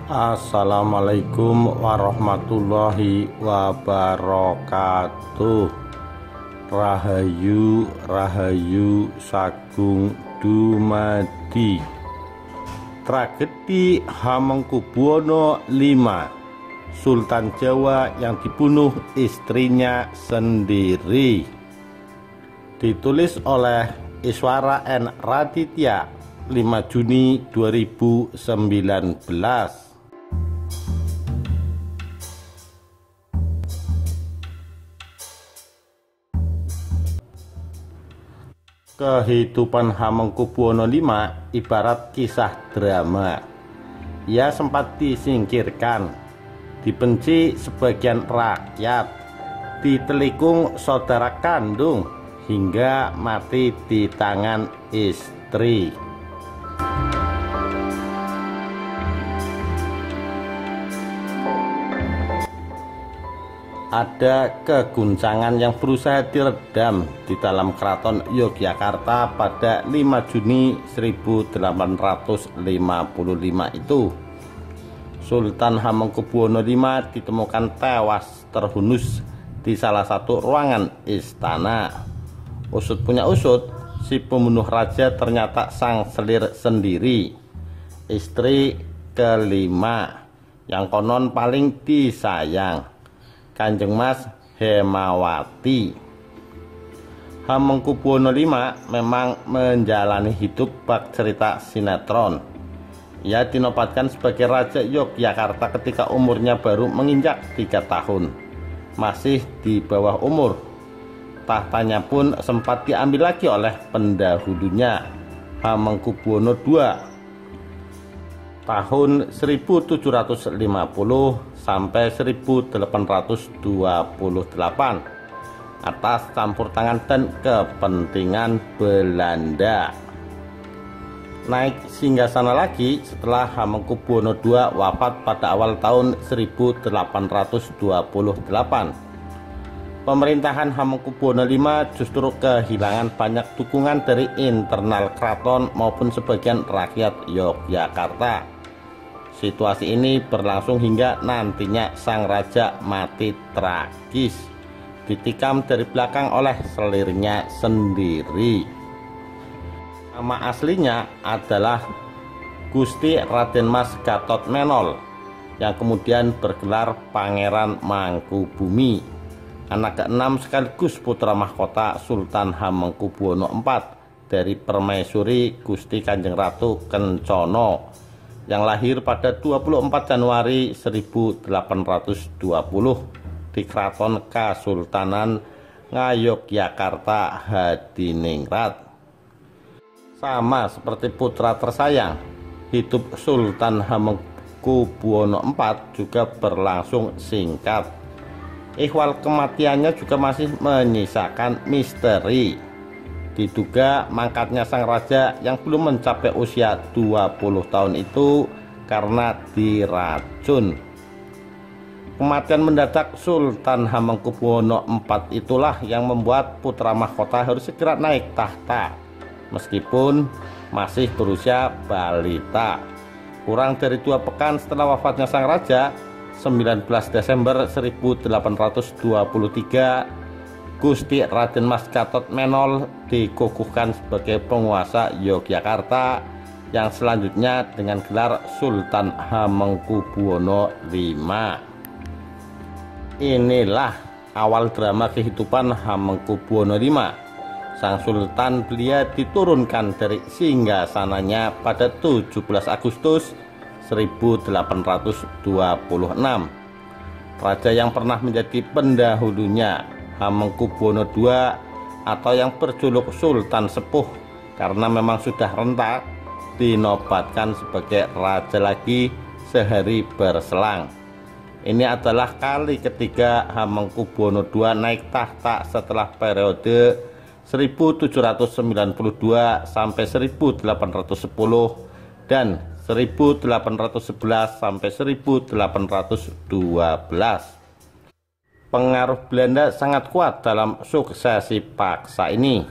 Assalamualaikum warahmatullahi wabarakatuh. Rahayu Rahayu Sagung Dumadi. Tragedi Hamengkubuwono V, Sultan Jawa yang dibunuh istrinya sendiri. Ditulis oleh Iswara N. Raditya, 5 Juni 2019. Kehidupan Hamengkubuwono V ibarat kisah drama. Ia sempat disingkirkan, dibenci sebagian rakyat, ditelikung saudara kandung, hingga mati di tangan istri. Ada keguncangan yang berusaha diredam di dalam Keraton Yogyakarta pada 5 Juni 1855 itu. Sultan Hamengkubuwono V ditemukan tewas terhunus di salah satu ruangan istana. Usut punya usut, si pembunuh raja ternyata sang selir sendiri, istri kelima yang konon paling disayang, Kanjeng Mas Hemawati. Hamengkubuwono V memang menjalani hidup bak cerita sinetron. Ia dinobatkan sebagai Raja Yogyakarta ketika umurnya baru menginjak 3 tahun, masih di bawah umur. Tahtanya pun sempat diambil lagi oleh pendahulunya, Hamengkubuwono II, tahun 1750 sampai 1828 atas campur tangan dan kepentingan Belanda. Naik singgasana lagi setelah Hamengkubuwono II wafat pada awal tahun 1828. Pemerintahan Hamengkubuwono V justru kehilangan banyak dukungan dari internal keraton maupun sebagian rakyat Yogyakarta. Situasi ini berlangsung hingga nantinya sang raja mati tragis, ditikam dari belakang oleh selirnya sendiri. Nama aslinya adalah Gusti Raden Mas Gatotmenol, yang kemudian bergelar Pangeran Mangkubumi, anak keenam sekaligus putra mahkota Sultan Hamengkubuwono IV dari permaisuri Gusti Kanjeng Ratu Kencono, yang lahir pada 24 Januari 1820 di Keraton Kasultanan Ngayogyakarta Hadiningrat. Sama seperti putra tersayang, hidup Sultan Hamengkubuwono IV juga berlangsung singkat. Ihwal kematiannya juga masih menyisakan misteri. Diduga mangkatnya sang raja yang belum mencapai usia 20 tahun itu karena diracun. Kematian mendadak Sultan Hamengkubuwono IV itulah yang membuat putra mahkota harus segera naik tahta, meskipun masih berusia balita. Kurang dari 2 pekan setelah wafatnya sang raja, 19 Desember 1823, Gusti Raden Mas Gatotmenol dikukuhkan sebagai penguasa Yogyakarta yang selanjutnya dengan gelar Sultan Hamengkubuwono V. Inilah awal drama kehidupan Hamengkubuwono V. Sang Sultan belia diturunkan dari singgasananya pada 17 Agustus 1826. Raja yang pernah menjadi pendahulunya, Hamengkubuwono II, atau yang berjuluk Sultan Sepuh karena memang sudah renta, dinobatkan sebagai raja lagi sehari berselang. Ini adalah kali ketiga Hamengkubuwono II naik tahta setelah periode 1792 sampai 1810 dan 1811 sampai 1812. Pengaruh Belanda sangat kuat dalam suksesi paksa ini.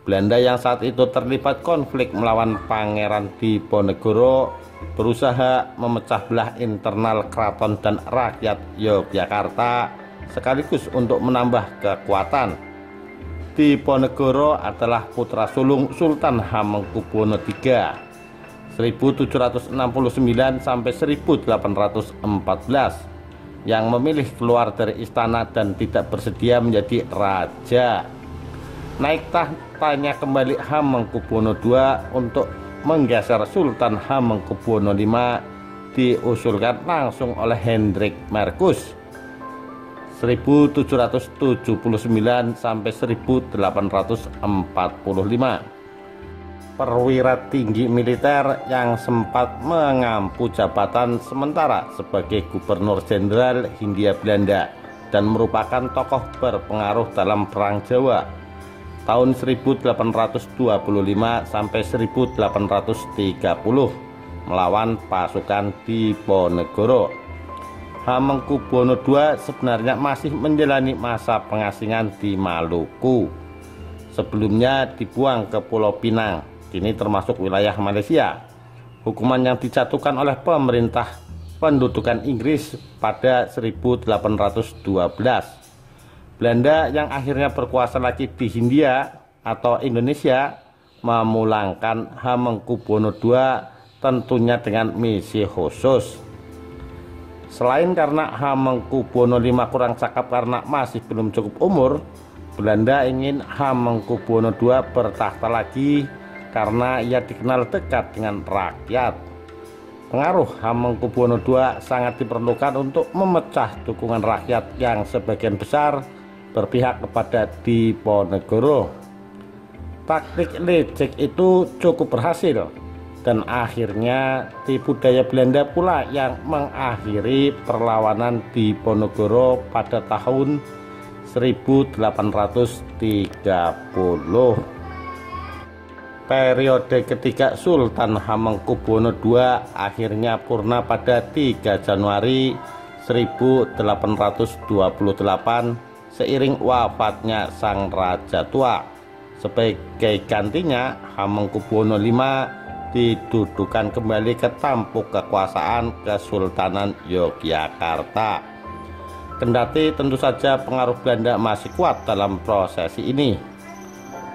Belanda yang saat itu terlibat konflik melawan Pangeran Diponegoro berusaha memecah belah internal keraton dan rakyat Yogyakarta sekaligus untuk menambah kekuatan. Diponegoro adalah putra sulung Sultan Hamengkubuwono III 1769 sampai 1814 yang memilih keluar dari istana dan tidak bersedia menjadi raja. Naik tahtanya kembali Hamengkubuwono II untuk menggeser Sultan Hamengkubuwono V diusulkan langsung oleh Hendrik Marcus 1779 sampai 1845. Perwira tinggi militer yang sempat mengampu jabatan sementara sebagai Gubernur Jenderal Hindia Belanda dan merupakan tokoh berpengaruh dalam Perang Jawa tahun 1825 sampai 1830 melawan pasukan Diponegoro. Hamengkubuwono II sebenarnya masih menjalani masa pengasingan di Maluku. Sebelumnya dibuang ke Pulau Pinang, kini termasuk wilayah Malaysia. Hukuman yang dijatuhkan oleh pemerintah pendudukan Inggris pada 1812. Belanda yang akhirnya berkuasa lagi di Hindia atau Indonesia memulangkan Hamengkubuwono II tentunya dengan misi khusus. Selain karena Hamengkubuwono V kurang cakap karena masih belum cukup umur, Belanda ingin Hamengkubuwono II bertahta lagi karena ia dikenal dekat dengan rakyat. Pengaruh Hamengkubuwono II sangat diperlukan untuk memecah dukungan rakyat yang sebagian besar berpihak kepada Diponegoro. Taktik lecek itu cukup berhasil dan akhirnya tipu daya Belanda pula yang mengakhiri perlawanan Diponegoro pada tahun 1830. Periode ketiga Sultan Hamengkubuwono II akhirnya purna pada 3 Januari 1828 seiring wafatnya sang raja tua. Sebagai gantinya, Hamengkubuwono V didudukan kembali ke tampuk kekuasaan Kesultanan Yogyakarta. Kendati tentu saja pengaruh Belanda masih kuat dalam prosesi ini,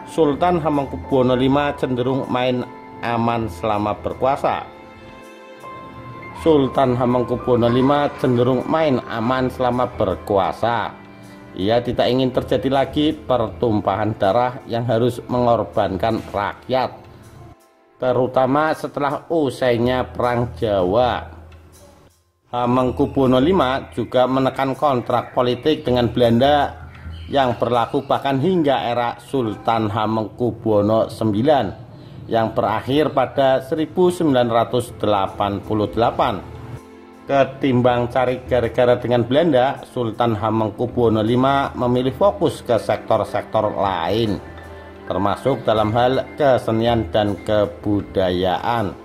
Sultan Hamengkubuwono V cenderung main aman selama berkuasa. Sultan Hamengkubuwono V cenderung main aman selama berkuasa. Ia tidak ingin terjadi lagi pertumpahan darah yang harus mengorbankan rakyat, terutama setelah usainya Perang Jawa. Hamengkubuwono V juga menekan kontrak politik dengan Belanda yang berlaku bahkan hingga era Sultan Hamengkubuwono IX yang berakhir pada 1988. Ketimbang cari gara-gara dengan Belanda, Sultan Hamengkubuwono V memilih fokus ke sektor-sektor lain, termasuk dalam hal kesenian dan kebudayaan.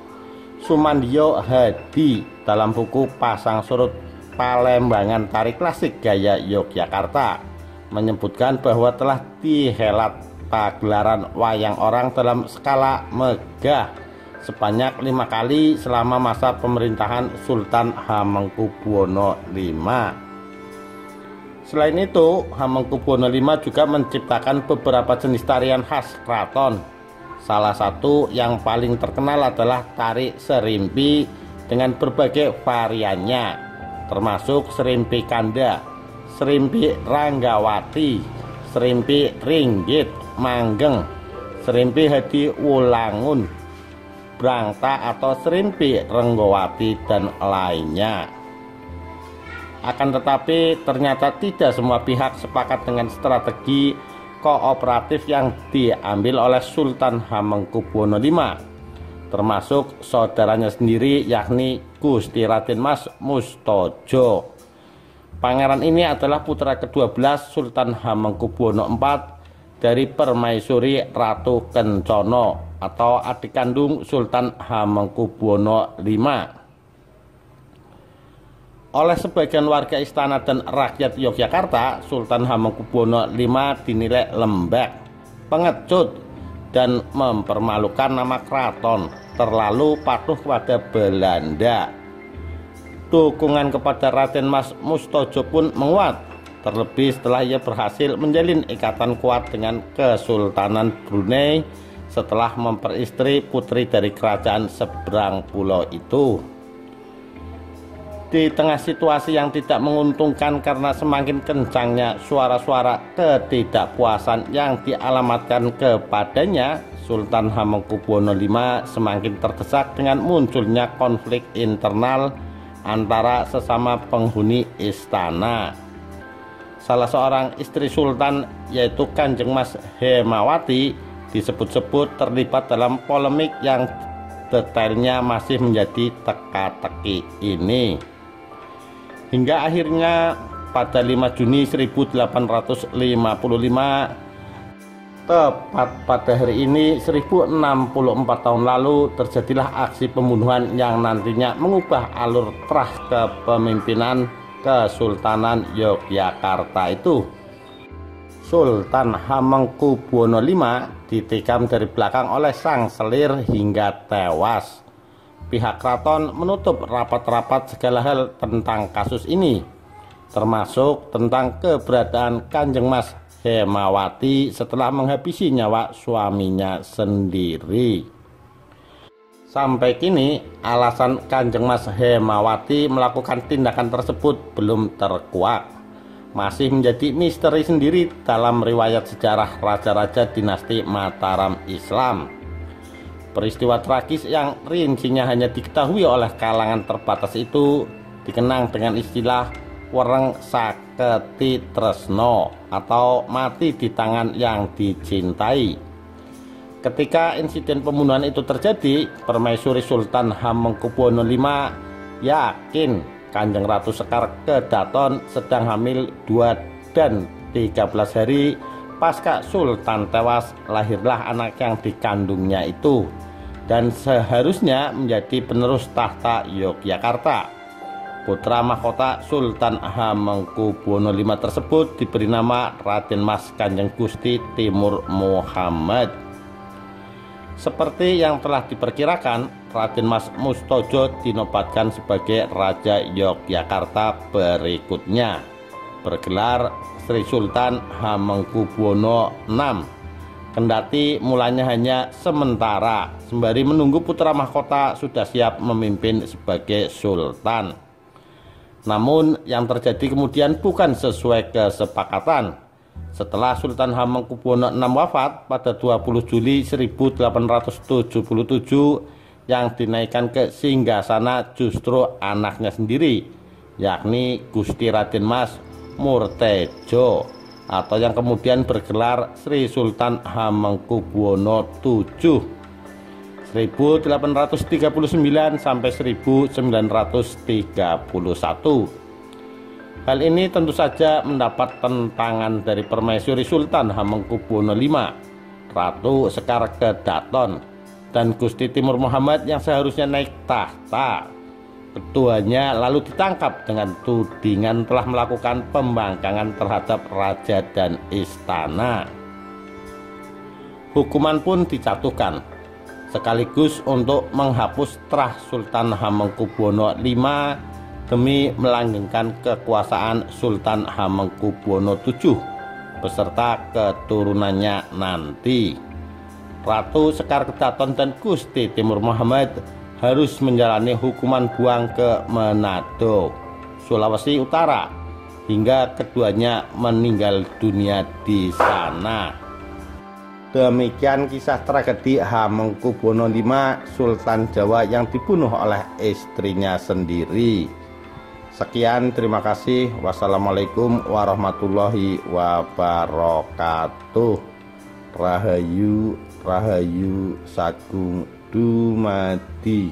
Sumandio Hadi dalam buku Pasang Surut Palembangan Tari Klasik Gaya Yogyakarta menyebutkan bahwa telah dihelat pagelaran wayang orang dalam skala megah sebanyak 5 kali selama masa pemerintahan Sultan Hamengkubuwono V. Selain itu, Hamengkubuwono V juga menciptakan beberapa jenis tarian khas keraton. Salah satu yang paling terkenal adalah tari serimpi dengan berbagai variannya, termasuk serimpi kanda, serimpi ranggawati, serimpi ringgit manggeng, serimpi hadi wulangun, brangta atau serimpi renggowati, dan lainnya. Akan tetapi ternyata tidak semua pihak sepakat dengan strategi kooperatif yang diambil oleh Sultan Hamengkubuwono V, termasuk saudaranya sendiri yakni Gusti Raden Mas Mustojo. Pangeran ini adalah putra ke-12 Sultan Hamengkubuwono IV dari permaisuri Ratu Kencono atau adik kandung Sultan Hamengkubuwono V. Oleh sebagian warga istana dan rakyat Yogyakarta, Sultan Hamengkubuwono V dinilai lembek, pengecut, dan mempermalukan nama keraton, terlalu patuh kepada Belanda. Dukungan kepada Raden Mas Mustodjo pun menguat, terlebih setelah ia berhasil menjalin ikatan kuat dengan Kesultanan Brunei setelah memperistri putri dari kerajaan seberang pulau itu. Di tengah situasi yang tidak menguntungkan karena semakin kencangnya suara-suara ketidakpuasan yang dialamatkan kepadanya, Sultan Hamengkubuwono V semakin terdesak dengan munculnya konflik internal antara sesama penghuni istana. Salah seorang istri Sultan, yaitu Kanjeng Mas Hemawati, disebut-sebut terlibat dalam polemik yang detailnya masih menjadi teka-teki ini. Hingga akhirnya pada 5 Juni 1855, tepat pada hari ini 1064 tahun lalu, terjadilah aksi pembunuhan yang nantinya mengubah alur terah kepemimpinan Kesultanan Yogyakarta itu. Sultan Hamengkubuwono V ditikam dari belakang oleh sang selir hingga tewas. Pihak keraton menutup rapat-rapat segala hal tentang kasus ini, termasuk tentang keberadaan Kanjeng Mas Hemawati setelah menghabisi nyawa suaminya sendiri. Sampai kini, alasan Kanjeng Mas Hemawati melakukan tindakan tersebut belum terkuak, masih menjadi misteri sendiri dalam riwayat sejarah raja-raja dinasti Mataram Islam. Peristiwa tragis yang rincinya hanya diketahui oleh kalangan terbatas itu dikenang dengan istilah Wereng Saketi Tresno atau mati di tangan yang dicintai. Ketika insiden pembunuhan itu terjadi, Permaisuri Sultan Hamengkubuwono V yakin Kanjeng Ratu Sekar Kedaton sedang hamil 2 dan 13 hari pasca Sultan tewas. Lahirlah anak yang dikandungnya itu dan seharusnya menjadi penerus tahta Yogyakarta. Putra mahkota Sultan Hamengkubuwono V tersebut diberi nama Raden Mas Kanjeng Gusti Timur Muhammad. Seperti yang telah diperkirakan, Raden Mas Mustodjo dinobatkan sebagai Raja Yogyakarta berikutnya, bergelar Sri Sultan Hamengkubuwono VI. Kendati mulanya hanya sementara, sembari menunggu putra mahkota sudah siap memimpin sebagai sultan. Namun yang terjadi kemudian bukan sesuai kesepakatan. Setelah Sultan Hamengkubuwono VI wafat pada 20 Juli 1877, yang dinaikkan ke singgasana justru anaknya sendiri, yakni Gusti Raden Mas Murtejo, atau yang kemudian bergelar Sri Sultan Hamengkubuwono VII 1839 sampai 1931. Hal ini tentu saja mendapat tentangan dari Permaisuri Sultan Hamengkubuwono V, Ratu Sekar Kedaton, dan Gusti Timur Muhammad yang seharusnya naik tahta. Keduanya lalu ditangkap dengan tudingan telah melakukan pembangkangan terhadap raja dan istana. Hukuman pun dijatuhkan, sekaligus untuk menghapus terah Sultan Hamengkubuwono V demi melanggengkan kekuasaan Sultan Hamengkubuwono VII beserta keturunannya nanti. Ratu Sekar Kedaton dan Gusti Timur Muhammad harus menjalani hukuman buang ke Manado, Sulawesi Utara, hingga keduanya meninggal dunia di sana. Demikian kisah tragedi Hamengkubuwono V, Sultan Jawa yang dibunuh oleh istrinya sendiri. Sekian, terima kasih. Wassalamualaikum warahmatullahi wabarakatuh. Rahayu, Rahayu Sagung Dumadi.